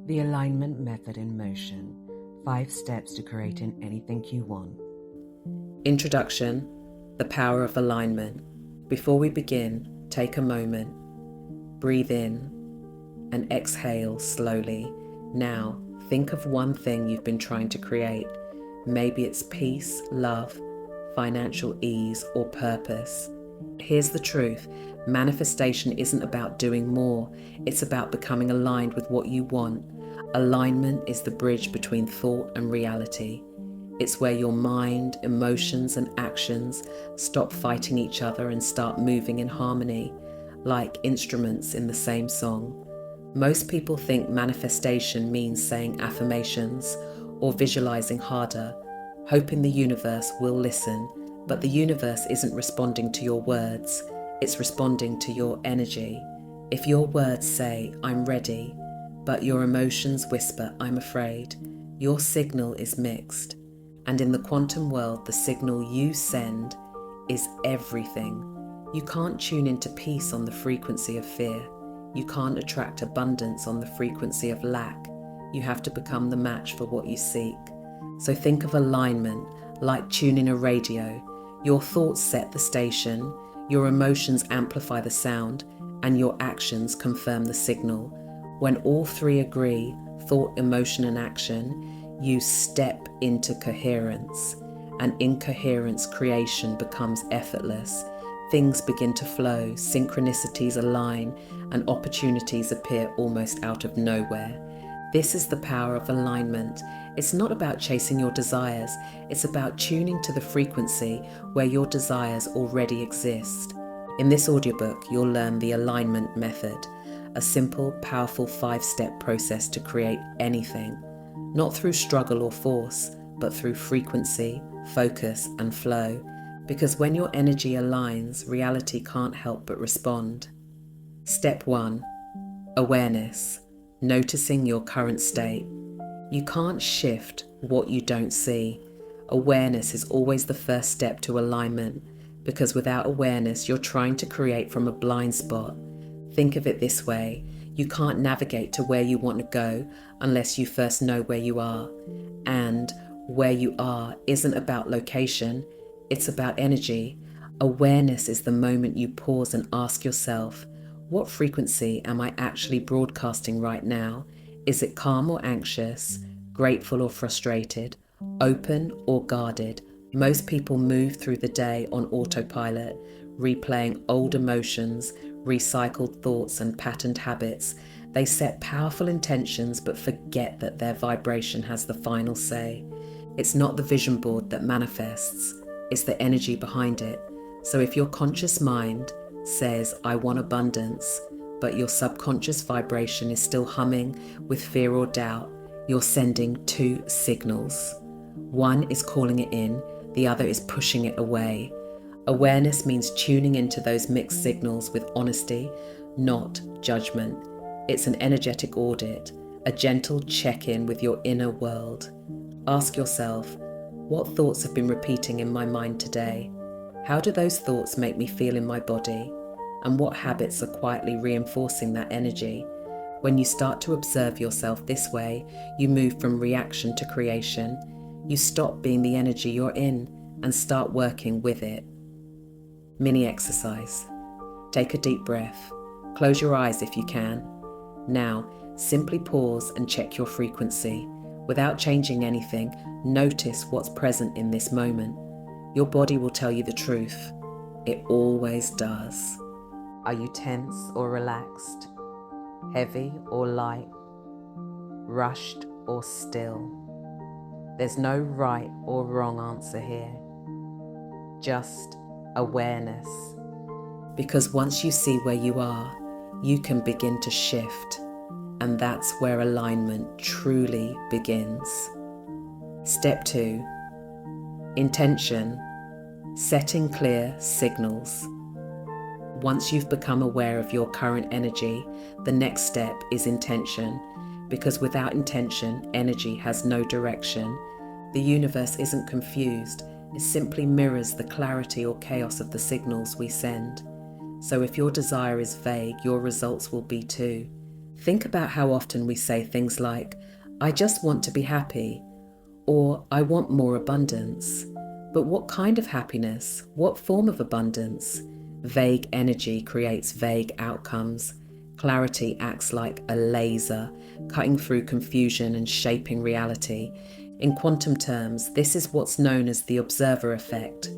The alignment method in motion. 5 steps to creating anything you want. Introduction: the power of alignment. Before we begin, take a moment. Breathe in and exhale slowly. Now, think of one thing you've been trying to create. Maybe it's peace, love, financial ease, or purpose. Here's the truth. Manifestation isn't about doing more. It's about becoming aligned with what you want. Alignment is the bridge between thought and reality. It's where your mind, emotions, and actions stop fighting each other and start moving in harmony, like instruments in the same song. Most people think manifestation means saying affirmations or visualizing harder, hoping the universe will listen, but the universe isn't responding to your words, it's responding to your energy. If your words say, "I'm ready," but your emotions whisper, "I'm afraid," your signal is mixed. And in the quantum world, the signal you send is everything. You can't tune into peace on the frequency of fear. You can't attract abundance on the frequency of lack. You have to become the match for what you seek. So think of alignment like tuning a radio. Your thoughts set the station, your emotions amplify the sound, and your actions confirm the signal. When all three agree, thought, emotion, and action, you step into coherence. And in coherence, creation becomes effortless. Things begin to flow, synchronicities align, and opportunities appear almost out of nowhere. This is the power of alignment. It's not about chasing your desires, it's about tuning to the frequency where your desires already exist. In this audiobook, you'll learn the alignment method, a simple, powerful 5-step process to create anything, not through struggle or force, but through frequency, focus, and flow. Because when your energy aligns, reality can't help but respond. Step 1. Awareness. Noticing your current state. You can't shift what you don't see. Awareness is always the first step to alignment, because without awareness, you're trying to create from a blind spot. Think of it this way. You can't navigate to where you want to go unless you first know where you are. And where you are isn't about location, it's about energy. Awareness is the moment you pause and ask yourself, what frequency am I actually broadcasting right now? Is it calm or anxious, grateful or frustrated, open or guarded? Most people move through the day on autopilot, replaying old emotions, recycled thoughts, and patterned habits. They set powerful intentions but forget that their vibration has the final say. It's not the vision board that manifests, it's the energy behind it. So if your conscious mind says, "I want abundance," but your subconscious vibration is still humming with fear or doubt, you're sending 2 signals. One is calling it in, the other is pushing it away. Awareness means tuning into those mixed signals with honesty, not judgment. It's an energetic audit, a gentle check-in with your inner world. Ask yourself, what thoughts have been repeating in my mind today? How do those thoughts make me feel in my body? And what habits are quietly reinforcing that energy? When you start to observe yourself this way, you move from reaction to creation. You stop being the energy you're in and start working with it. Mini exercise. Take a deep breath. Close your eyes if you can. Now, simply pause and check your frequency. Without changing anything, notice what's present in this moment. Your body will tell you the truth. It always does. Are you tense or relaxed? Heavy or light? Rushed or still? There's no right or wrong answer here. Just awareness. Because once you see where you are, you can begin to shift. And that's where alignment truly begins. Step 2. Intention. Setting clear signals. Once you've become aware of your current energy, the next step is intention. Because without intention, energy has no direction. The universe isn't confused. It simply mirrors the clarity or chaos of the signals we send. So if your desire is vague, your results will be too. Think about how often we say things like, "I just want to be happy," or "I want more abundance." But what kind of happiness? What form of abundance? Vague energy creates vague outcomes. Clarity acts like a laser, cutting through confusion and shaping reality. In quantum terms, this is what's known as the observer effect.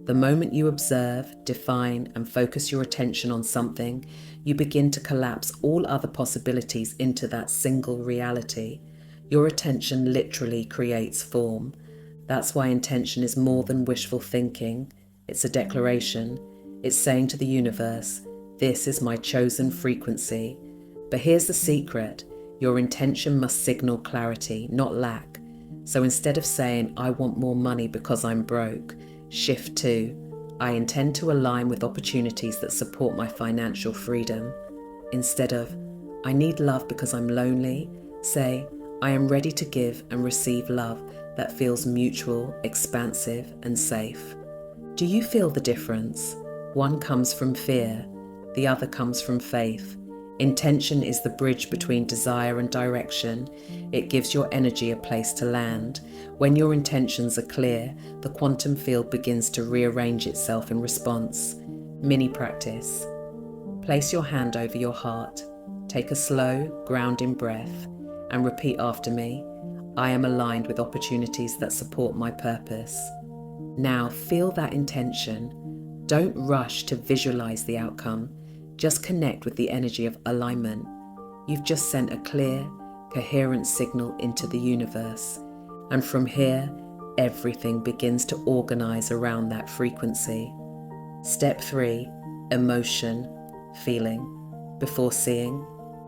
The moment you observe, define, and focus your attention on something, you begin to collapse all other possibilities into that single reality. Your attention literally creates form. That's why intention is more than wishful thinking. It's a declaration. It's saying to the universe, "This is my chosen frequency." But here's the secret. Your intention must signal clarity, not lack. So instead of saying, "I want more money because I'm broke," shift to, "I intend to align with opportunities that support my financial freedom." Instead of, "I need love because I'm lonely," say, "I am ready to give and receive love that feels mutual, expansive, and safe." Do you feel the difference? One comes from fear, the other comes from faith. Intention is the bridge between desire and direction. It gives your energy a place to land. When your intentions are clear, the quantum field begins to rearrange itself in response. Mini practice. Place your hand over your heart. Take a slow, grounding breath and repeat after me. "I am aligned with opportunities that support my purpose." Now feel that intention. Don't rush to visualize the outcome. Just connect with the energy of alignment. You've just sent a clear, coherent signal into the universe. And from here, everything begins to organize around that frequency. Step 3, emotion, feeling. Before seeing,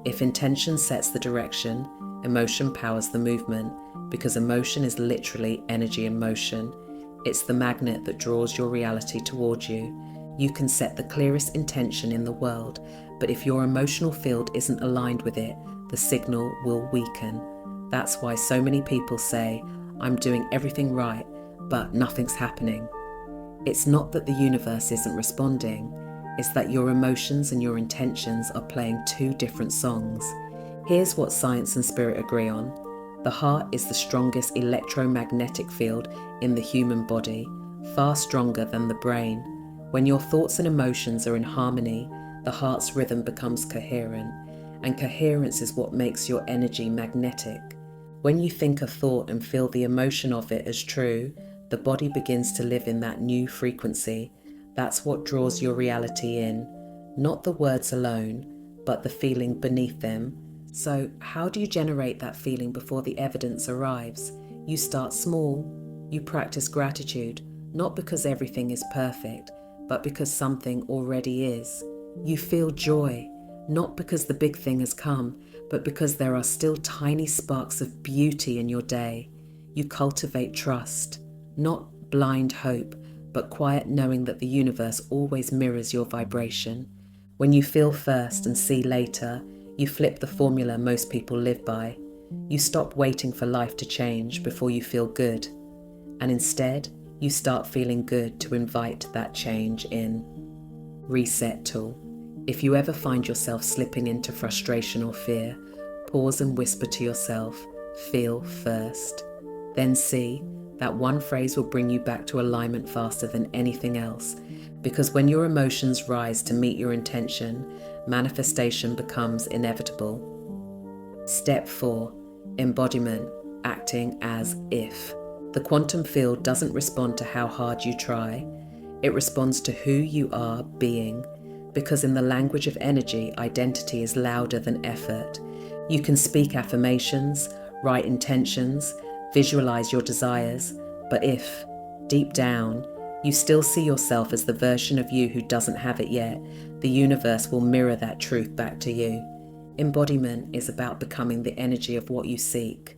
if intention sets the direction, emotion powers the movement, because emotion is literally energy in motion. It's the magnet that draws your reality towards you. You can set the clearest intention in the world, but if your emotional field isn't aligned with it, the signal will weaken. That's why so many people say, "I'm doing everything right, but nothing's happening." It's not that the universe isn't responding, it's that your emotions and your intentions are playing two different songs. Here's what science and spirit agree on. The heart is the strongest electromagnetic field in the human body, far stronger than the brain. When your thoughts and emotions are in harmony, the heart's rhythm becomes coherent, and coherence is what makes your energy magnetic. When you think a thought and feel the emotion of it as true, the body begins to live in that new frequency. That's what draws your reality in, not the words alone, but the feeling beneath them. So, how do you generate that feeling before the evidence arrives? You start small. You practice gratitude, not because everything is perfect, but because something already is. You feel joy, not because the big thing has come, but because there are still tiny sparks of beauty in your day. You cultivate trust, not blind hope, but quiet knowing that the universe always mirrors your vibration. When you feel first and see later, you flip the formula most people live by. You stop waiting for life to change before you feel good, and instead, you start feeling good to invite that change in. Reset tool. If you ever find yourself slipping into frustration or fear, pause and whisper to yourself, "Feel first." Then see that one phrase will bring you back to alignment faster than anything else, because when your emotions rise to meet your intention, manifestation becomes inevitable. Step 4, embodiment, acting as if. The quantum field doesn't respond to how hard you try. It responds to who you are being, because in the language of energy, identity is louder than effort. You can speak affirmations, write intentions, visualize your desires, but if, deep down, you still see yourself as the version of you who doesn't have it yet, the universe will mirror that truth back to you. Embodiment is about becoming the energy of what you seek.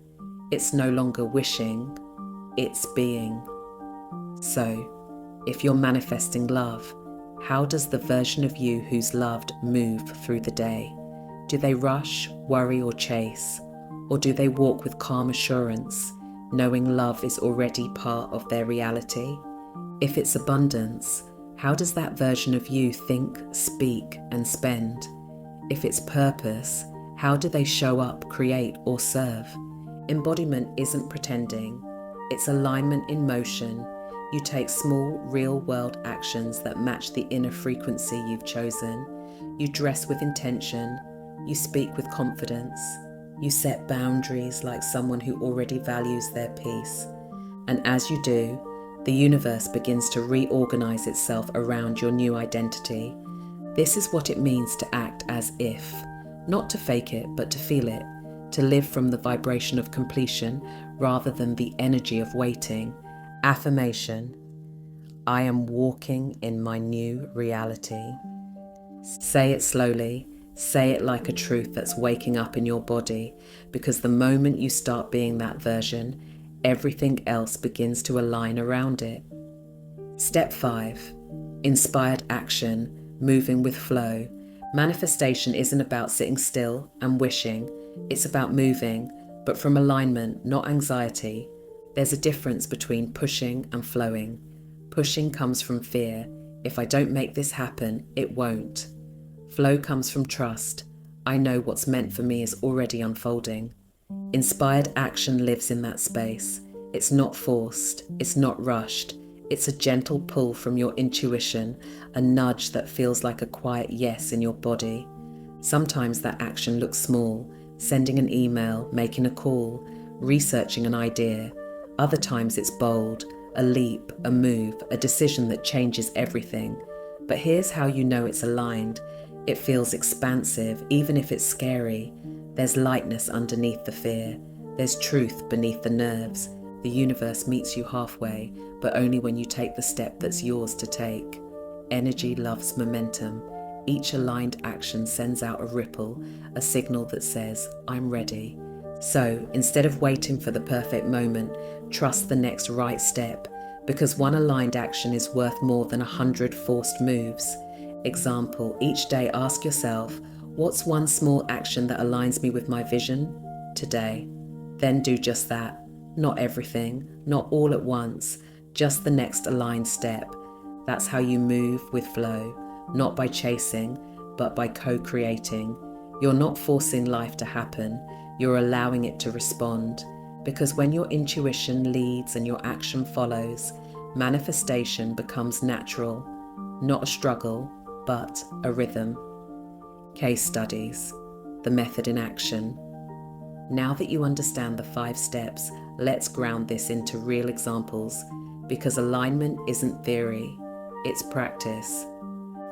It's no longer wishing, it's being. So, if you're manifesting love, how does the version of you who's loved move through the day? Do they rush, worry, or chase? Or do they walk with calm assurance, knowing love is already part of their reality? If it's abundance, how does that version of you think, speak, and spend? If it's purpose, How do they show up, create, or serve? Embodiment isn't pretending. It's alignment in motion. You take small, real-world actions that match the inner frequency you've chosen. You dress with intention. You speak with confidence. You set boundaries like someone who already values their peace. And as you do, the universe begins to reorganize itself around your new identity. This is what it means to act as if. Not to fake it, but to feel it. To live from the vibration of completion rather than the energy of waiting. Affirmation: I am walking in my new reality. Say it slowly. Say it like a truth that's waking up in your body, because the moment you start being that version, everything else begins to align around it. Step 5. Inspired action, moving with flow. Manifestation isn't about sitting still and wishing. It's about moving, but from alignment, not anxiety. There's a difference between pushing and flowing. Pushing comes from fear. If I don't make this happen, it won't. Flow comes from trust. I know what's meant for me is already unfolding. Inspired action lives in that space. It's not forced. It's not rushed. It's a gentle pull from your intuition, a nudge that feels like a quiet yes in your body. Sometimes that action looks small, sending an email, making a call, researching an idea. Other times it's bold, a leap, a move, a decision that changes everything. But here's how you know it's aligned. It feels expansive, even if it's scary. There's lightness underneath the fear. There's truth beneath the nerves. The universe meets you halfway, but only when you take the step that's yours to take. Energy loves momentum. Each aligned action sends out a ripple, a signal that says, I'm ready. So, instead of waiting for the perfect moment, trust the next right step, because one aligned action is worth more than 100 forced moves. Example, each day ask yourself, what's one small action that aligns me with my vision today? Then do just that. Not everything, not all at once, just the next aligned step. That's how you move with flow, not by chasing, but by co-creating. You're not forcing life to happen, you're allowing it to respond. Because when your intuition leads and your action follows, manifestation becomes natural, not a struggle, but a rhythm. Case studies, the method in action. Now that you understand the 5 steps, let's ground this into real examples, because alignment isn't theory, it's practice.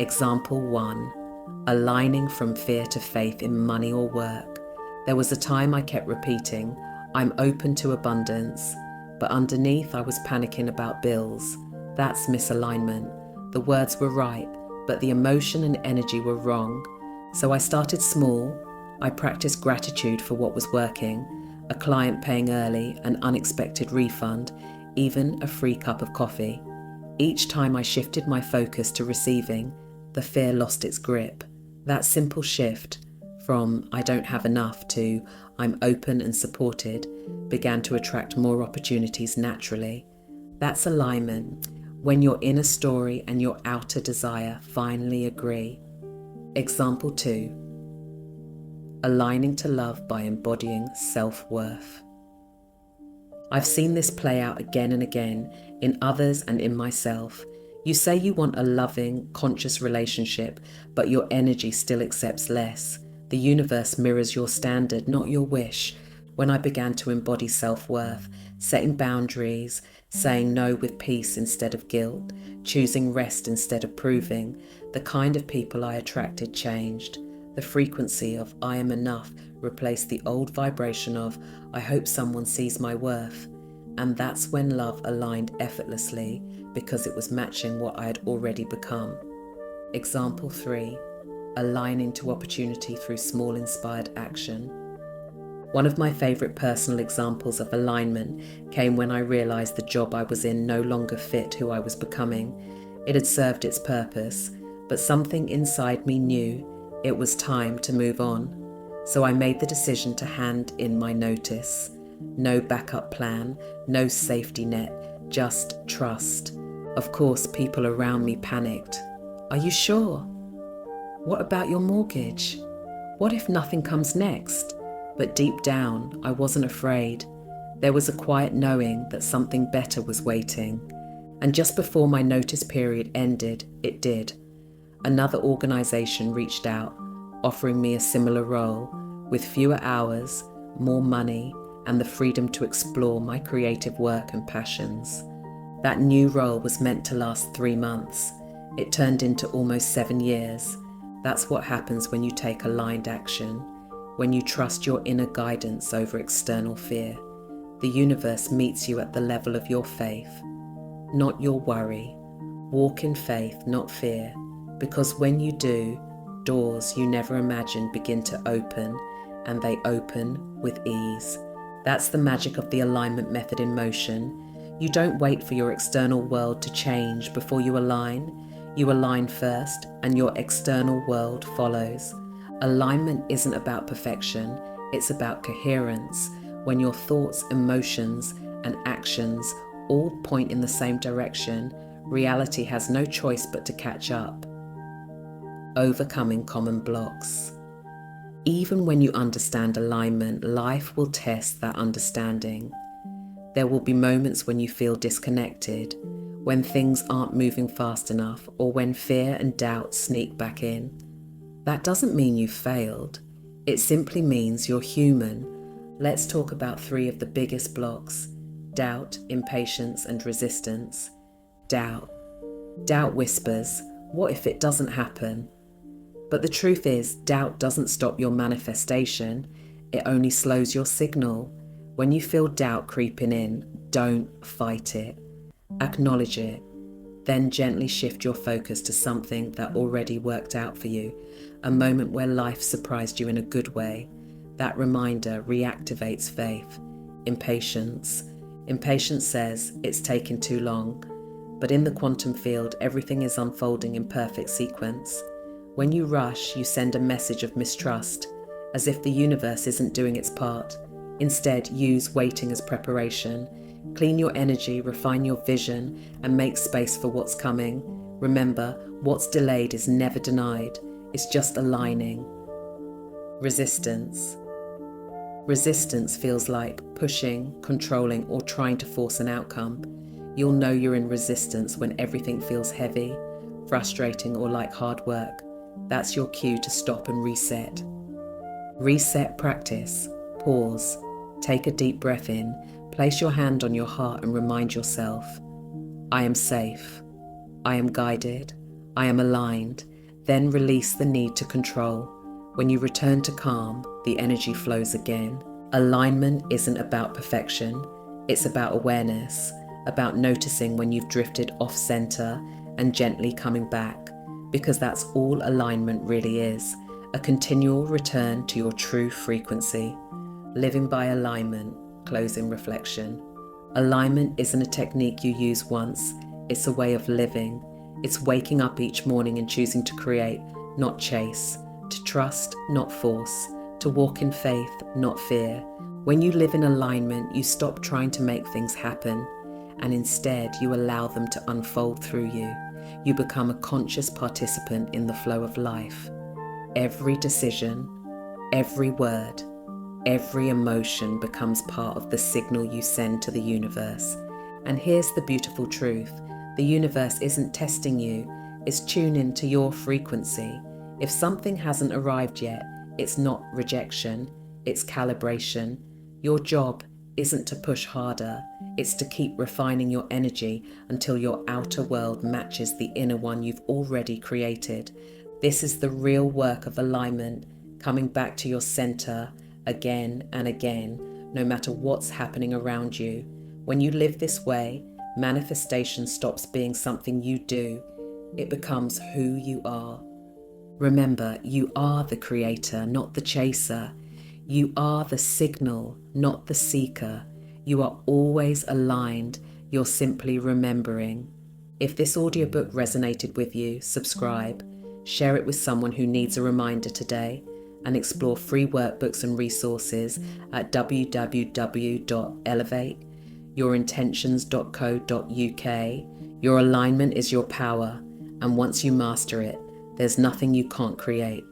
Example 1, aligning from fear to faith in money or work. There was a time I kept repeating, I'm open to abundance, but underneath I was panicking about bills. That's misalignment. The words were right, but the emotion and energy were wrong. So I started small. I practiced gratitude for what was working, a client paying early, an unexpected refund, even a free cup of coffee. Each time I shifted my focus to receiving, the fear lost its grip. That simple shift, from I don't have enough to I'm open and supported, began to attract more opportunities naturally. That's alignment, when your inner story and your outer desire finally agree. Example 2, aligning to love by embodying self-worth. I've seen this play out again and again, in others and in myself. You say you want a loving, conscious relationship, but your energy still accepts less. The universe mirrors your standard, not your wish. When I began to embody self-worth, setting boundaries, saying no with peace instead of guilt, choosing rest instead of proving, the kind of people I attracted changed. The frequency of I am enough replaced the old vibration of I hope someone sees my worth. And that's when love aligned effortlessly, because it was matching what I had already become. Example 3, aligning to opportunity through small inspired action. One of my favourite personal examples of alignment came when I realised the job I was in no longer fit who I was becoming. It had served its purpose, but something inside me knew it was time to move on. So I made the decision to hand in my notice. No backup plan, no safety net, just trust. Of course, people around me panicked. Are you sure? What about your mortgage? What if nothing comes next? But deep down, I wasn't afraid. There was a quiet knowing that something better was waiting. And just before my notice period ended, it did. Another organisation reached out, offering me a similar role, with fewer hours, more money, and the freedom to explore my creative work and passions. That new role was meant to last 3 months. It turned into almost 7 years. That's what happens when you take aligned action, when you trust your inner guidance over external fear. The universe meets you at the level of your faith, not your worry. Walk in faith, not fear, because when you do, doors you never imagined begin to open, and they open with ease. That's the magic of the alignment method in motion. You don't wait for your external world to change before you align. You align first, and your external world follows. Alignment isn't about perfection, it's about coherence. When your thoughts, emotions, and actions all point in the same direction, reality has no choice but to catch up. Overcoming common blocks. Even when you understand alignment, life will test that understanding. There will be moments when you feel disconnected, when things aren't moving fast enough, or when fear and doubt sneak back in. That doesn't mean you failed. It simply means you're human. Let's talk about 3 of the biggest blocks: doubt, impatience, and resistance. Doubt. Doubt whispers, what if it doesn't happen? But the truth is, doubt doesn't stop your manifestation. It only slows your signal. When you feel doubt creeping in, don't fight it. Acknowledge it. Then gently shift your focus to something that already worked out for you, a moment where life surprised you in a good way. That reminder reactivates faith. Impatience. Impatience says it's taken too long. But in the quantum field, everything is unfolding in perfect sequence. When you rush, you send a message of mistrust, as if the universe isn't doing its part. Instead, use waiting as preparation. Clean your energy, refine your vision, and make space for what's coming. Remember, what's delayed is never denied. It's just aligning. Resistance. Resistance feels like pushing, controlling, or trying to force an outcome. You'll know you're in resistance when everything feels heavy, frustrating, or like hard work. That's your cue to stop and reset. Reset practice. Pause. Take a deep breath in. Place your hand on your heart and remind yourself, I am safe. I am guided. I am aligned. Then release the need to control. When you return to calm, the energy flows again. Alignment isn't about perfection. It's about awareness, about noticing when you've drifted off center and gently coming back, because that's all alignment really is, a continual return to your true frequency. Living by alignment. Closing reflection. Alignment isn't a technique you use once, it's a way of living. It's waking up each morning and choosing to create, not chase, to trust, not force, to walk in faith, not fear. When you live in alignment, you stop trying to make things happen, and instead you allow them to unfold through you. You become a conscious participant in the flow of life. Every decision, every word, every emotion becomes part of the signal you send to the universe. And here's the beautiful truth. The universe isn't testing you, it's tuning to your frequency. If something hasn't arrived yet, it's not rejection, it's calibration. Your job isn't to push harder, it's to keep refining your energy until your outer world matches the inner one you've already created. This is the real work of alignment, coming back to your center again and again, no matter what's happening around you. When you live this way, manifestation stops being something you do. It becomes who you are. Remember, you are the creator, not the chaser. You are the signal, not the seeker. You are always aligned. You're simply remembering. If this audiobook resonated with you, subscribe, share it with someone who needs a reminder today, and explore free workbooks and resources at www.elevate.yourintentions.co.uk. Your alignment is your power, and once you master it, there's nothing you can't create.